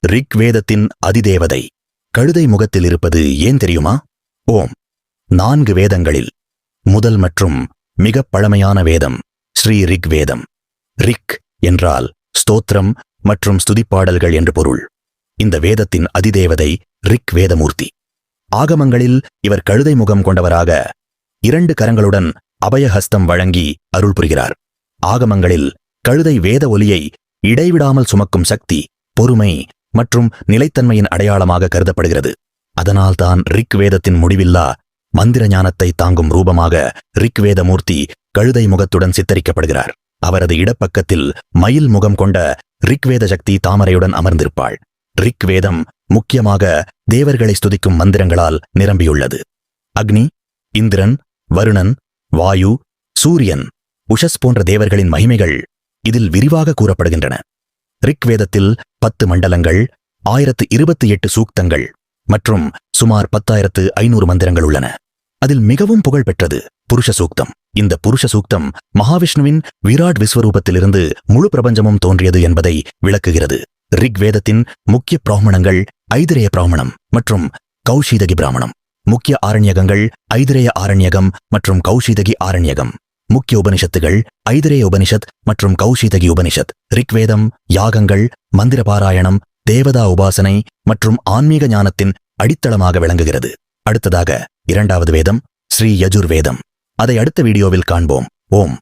Rig வேதத்தின் அதிதேவதை கழுதை முகத்தில் இருப்பது ஏன் தெரியுமா? ஓம். 4 வேதங்களில் முதல் மற்றும் மிகப் பழமையான வேதம் ஸ்ரீ ரிக் வேதம். ரிக் என்றால் ஸ்தோத்திரம் மற்றும் ஸ்துதிப்பாடல்கள் என்று பொருள். இந்த வேதத்தின் அதிதேவதை ரிக் வேதமூர்த்தி. ஆகமங்களில் இவர் கழுதை முகம் கொண்டவராக 2 கரங்களுடன் அபயஹஸ்தம் வழங்கி அருள் புரிகிறார். ஆகமங்களில் கழுதை வேத ஒலியை இடைவிடாமல் சுமக்கும் சக்தி, பொறுமை மற்றும் நிலைத்தன்மையின் அடையாளமாக கருதப்படுகிறது. அதனால்தான் ரிக் வேதத்தின் முடிவில்லா மந்திர ஞானத்தை தாங்கும் ரூபமாக ரிக் வேதமூர்த்தி கழுதை முகத்துடன் சித்தரிக்கப்படுகிறார். அவரது இடப்பக்கத்தில் மயில் முகம் கொண்ட ரிக்வேத சக்தி தாமரையுடன் அமர்ந்திருப்பாள். ரிக் வேதம் முக்கியமாக தேவர்களை ஸ்துதிக்கும் மந்திரங்களால் நிரம்பியுள்ளது. அக்னி, இந்திரன், வருணன், வாயு, சூரியன், உஷஸ் போன்ற தேவர்களின் மகிமைகள் இதில் விரிவாக கூறப்படுகின்றன. ரிக் வேதத்தில் 10 மண்டலங்கள், 1028 சூக்தங்கள் மற்றும் சுமார் 10,500 மந்திரங்கள் உள்ளன. அதில் மிகவும் புகழ்பெற்றது புருஷ சூக்தம். இந்த புருஷ சூக்தம் மகாவிஷ்ணுவின் விராட் விஸ்வரூபத்திலிருந்து முழு பிரபஞ்சமும் தோன்றியது என்பதை விளக்குகிறது. ரிக் வேதத்தின் முக்கிய பிராமணங்கள் ஐதிரேய பிராமணம் மற்றும் கௌஷீதகி பிராமணம். முக்கிய ஆரண்யகங்கள் ஐதிரேய ஆரண்யகம் மற்றும் கௌஷீதகி ஆரண்யகம். முக்கிய உபனிஷத்துகள் ஐதிரேய உபனிஷத் மற்றும் கௌஷீதகி உபனிஷத். ரிக்வேதம் யாகங்கள், மந்திர பாராயணம், தேவதா உபாசனை மற்றும் ஆன்மீக ஞானத்தின் அடித்தளமாக விளங்குகிறது. அடுத்ததாக 2வது வேதம் ஸ்ரீ யஜுர் வேதம். அதை அடுத்த வீடியோவில் காண்போம். ஓம்.